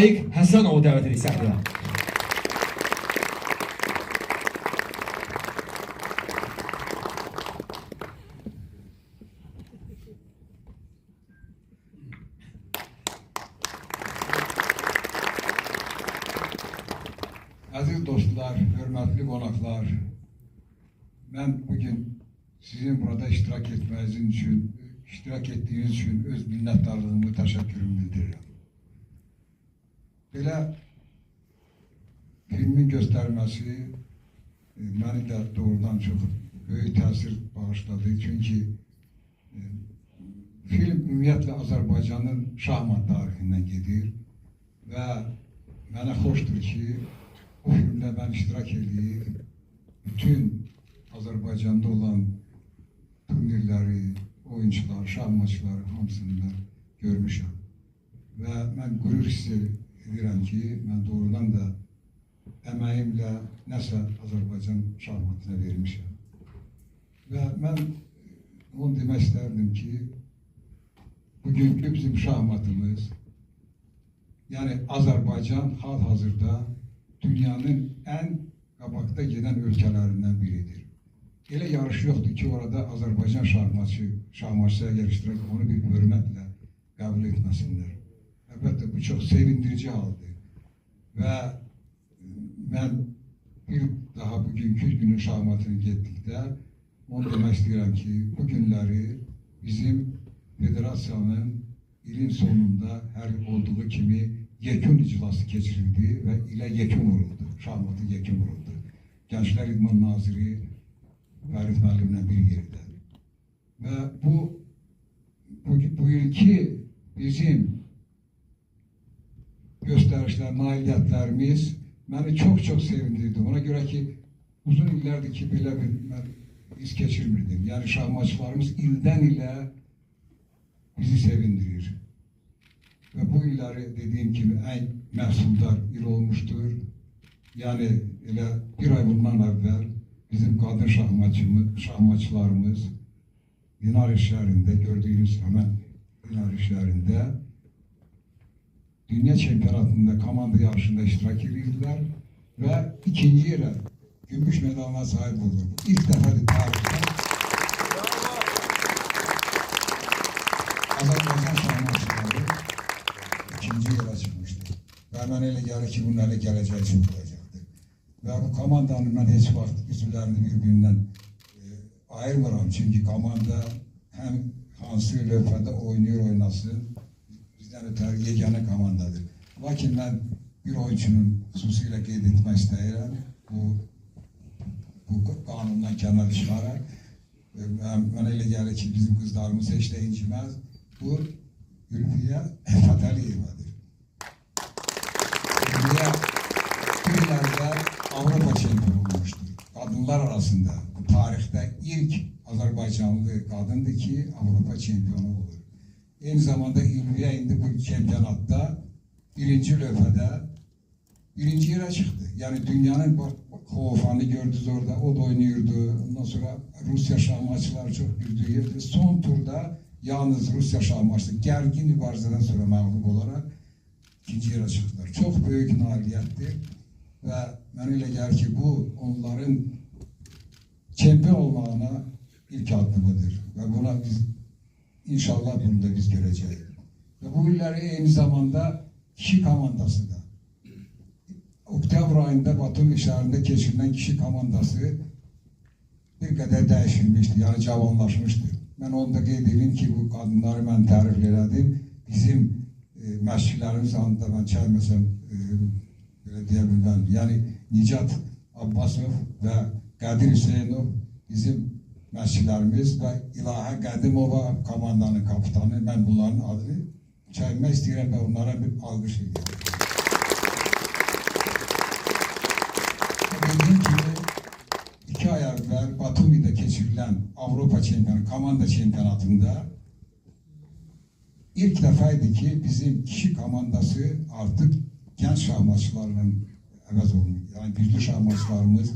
Faiq Həsənovu dəvət edirik səhnəyə. Aziz dostlar, hörmətli qonaqlar, mən bugün sizin burada iştirak etdiyiniz üçün öz minnətdarlığımı, təşəkkürümü bildirirəm. Belə filmin göstərməsi məni də doğrudan çox böyük təsir bağışladı. Çünki film ümumiyyətlə Azərbaycanın şahmat tarixindən gedir və mənə xoşdur ki, o filmdə mən iştirak edib bütün Azərbaycanda olan turnirləri, oyuncular, şahmatçıları hamısını mən görmüşəm. Və mən qürur hiss edirəm ki, mən doğrudan da əməyimlə nəsə Azərbaycan şahmatına vermişəm. Və mən onu demək istərdim ki, bugünkü bizim şahmatımız, yəni Azərbaycan hal-hazırda dünyanın ən qabaqda gedən ölkələrindən biridir. Elə yarış yoxdur ki, orada Azərbaycan şahmatçıya yarışdıraq, onu bir hörmətlə qəbul etməsinlər. Əlbəttə, bu çox sevindirici haldır. Və mən bir daha bugünkü günün şahmatını getdikdə, onu demək istəyirəm ki, bu günləri bizim federasiyanın ilin sonunda hər olduğu kimi yekun iclası keçirildi və ilə yekun vuruldu, şahmatı yekun vuruldu. Gənclər İdman Naziri Fərid müəllimlə bir yerdə. Və bu ilki bizim göstərişlər, nailiyyətlərimiz məni çox sevindirdi. Ona görə ki, uzun illərdir ki, belə bir iz keçirmirdim. Yəni, şahmatçılarımız ildən ilə bizi sevindirir. Və bu illəri dediyim kimi ən məhsuldar il olmuşdur. Yəni, elə bir ay bundan əvvəl bizim qadın şahmatçılarımız Dinar şəhərində, gördüyünüz həmən Dinar şəhərində dünya çempionatında, komanda yarışında iştirak edirdilər və ikinci yerə gümüş medalına sahib oldu. İlk dəfədir tarixdə Azərbaycan şahmatçıları ikinci yerə çıxmışdır. Və mən elə gəlir ki, bunun hələ gələcəyi çox olacaqdır. Və bu komandanın mən heç vaxt üzvlərini bir-birindən ayırmıram. Çünki komanda həm hansı lövhədə oynasın, bizdən ötəri yeganə komandadır. Lakin mən bir oyuncunun xüsusilə qeyd etmək istəyirəm. Bu qanundan kənar çıxaraq. Mənə elə gəlir ki, bizim qızlarımız heç də inciməz. Bu Ülfiyə Fətəliyevadır. Ülfiyə bir illərdə Avropa çempionu olmuşdur. Qadınlar arasında bu tarixdə ilk Azərbaycanlı qadındır ki, Avropa çempionu olur. Eyni zamanda Ülfiyə indi bu çempionatda birinci lövhədə birinci yerə çıxdı. Yəni dünyanın Xofanı gördünüz orada, o da oynayırdı. Ondan sonra Rusiya şahmatçıları çox güclüydü. Son turda yalnız Rusiya şahmatçısı gərgin mübarizədən sonra məğlub olaraq ikinci yerə çıxdılar. Çox böyük nailiyyətdir və mənə elə gəlir ki, bu onların çempion olmağına ilk addımıdır və buna biz inşallah bunu da biz görəcəyik. Və bu illəri eyni zamanda kişi komandası da oktyabr ayında Batumi şəhərində keçirilən kişi komandası bir qədər dəyişilmişdi, yəni cavanlaşmışdı. Mən onu da qeyd edeyim ki, bu qadınları mən tərif elədim. Bizim məşqçilərimiz anında mən çəlməsəm belə deyə bilməm. Yəni Nicat Abbasov və Qədir Hüseynov bizim məşqçilərimiz və İlahə Qədimova komandanın kapitanı. Mən bunların adını çəkmək istəyirəm və onlara bir alqış edirəm. Dediyim kimi 2 ay əvvəl Batumi'də keçirilən Avropa çempionu, komanda çempionatında ilk dəfə idi ki, bizim kişi komandası artıq gənc şahmatçılarla əvəz olunur. Yəni güclü şahmatçılarımız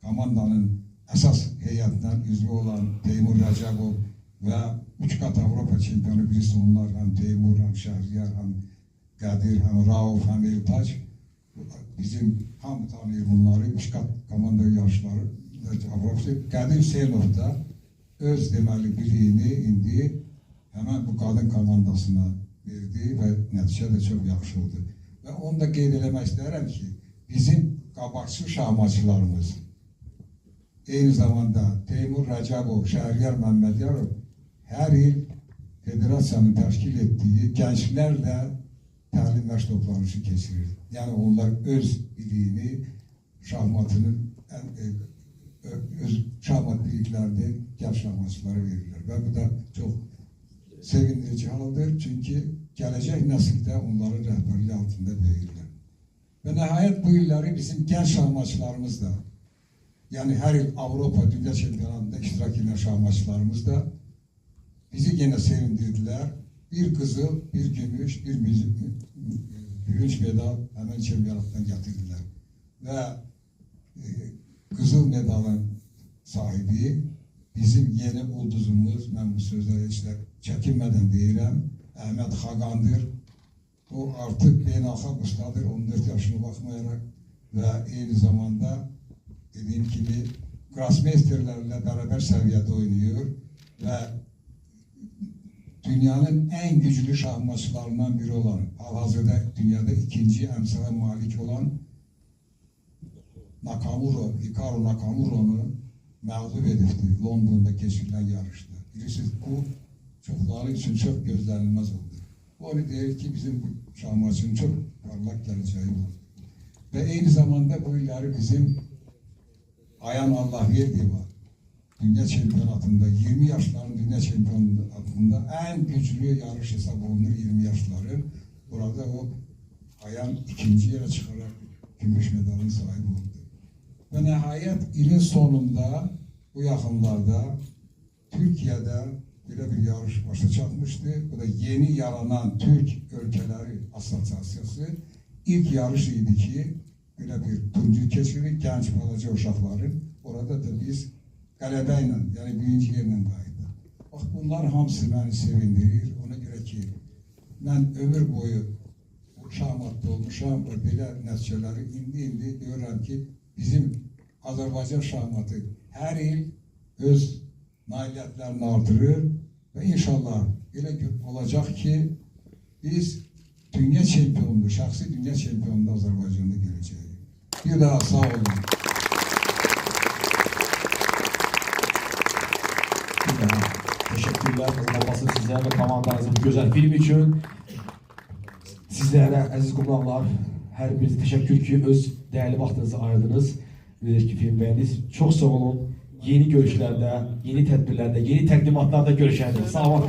komandanın əsas heyətindən üzvü olan Teymur Rəcəbov və 3 qat Avropa çempionu birisi onlar, həm Teymur, həm Şəhriyar, həm Qədir, həm Rauf, həm Eltac bizim hamı tanıyır bunları. Müşkat komanda yarışları. Qədir Hüseynov da öz deməli biliyini indi hemen bu kadın komandasına verdi ve nəticə də çox yaxşı oldu. Və onu da qeyd eləmək istəyirəm ki, bizim qabaqçı şahmatçılarımız, eyni zamanda Teymur Rəcəbov, Şəhriyar Məmmədiyarov hər il federasiyanın təşkil etdiyi gənclərlə təlim məşq toplanışı keçirir. Yəni onlar öz biliyini, şahmatının öz şahmat biliklərini gənc şahmatçılara verirlər. Və bu da çox sevindirici haldır. Çünki gələcək nəsildə onların rəhbərliyi altında böyüyürlər. Və nəhayət bu illəri bizim gənc şahmatçılarımız da, yəni hər il Avropa Dünya Çempionatında iştirak edən şahmatçılarımız da bizi yine sevindirdilər. Bir qızıl, bir gümüş, bir bürünc medal hemen çempionatdan getirdiler. Ve qızıl medalın sahibi bizim yeni ulduzumuz, ben bu sözleri işte çekinmeden deyirəm, Əhməd Xaqandır. O artık beynəlxalq ustadır, 14 yaşına bakmayarak ve eyni zamanda dediğim gibi Grossmeisterlerle beraber seviyede oynuyor ve dünyanın en güçlü şahmatçılarından biri olan, hal-hazırda dünyada ikinci emsale malik olan Nakamura, Hikaru Nakamuro'nu mağlup edildi London'da geçirilen yarışta. Bilirsiniz bu çokları için çok gözlenilmez oldu. Onu deyir ki bizim bu şahmatçının çok parlak geleceği var. Ve aynı zamanda bu illeri bizim Ayhan Allahverdi var. Dünya Çempionatında 20 yaşların Dünya Çempionatında en güçlü yarış hesap olunur 20 yaşların. Burada o Ayhan ikinci yere çıkarak gümüş medalın sahibi oldu. Ve nihayet ilin sonunda bu yakınlarda Türkiye'de böyle bir yarış başa çatmıştı. Bu da yeni yaranan Türk Ülkeleri Asosiyasyası ilk yarış idi ki böyle bir turnuva keçirir genç balaca uşaqların. Orada da biz qələbəylə, yani birinci yerlə qayıtdıq. Bax bunlar hamısı məni sevindirir. Ona göre ki ben ömür boyu şahmatda olmuşam ve belə nəticələri indi görürəm ki bizim Azərbaycan şahmatı her il öz nailiyyətlərini artırır ve inşallah elə olacak ki biz dünya çempiyonluğu, şahsi dünya çempiyonluğu Azərbaycanda görəcəyik. Bir daha sağ olun. Teşekkürler babası size ve komandanızın bu güzel film için. Sizlere aziz qonaqlar, her biriniz teşekkür ki öz değerli vaxtınızı ayırdınız. Bilir ki film beğendiniz. Çok sağ olun. Yeni görüşlerde, yeni tedbirlerde, yeni təqdimatlarda görüşərik. Sağ olun.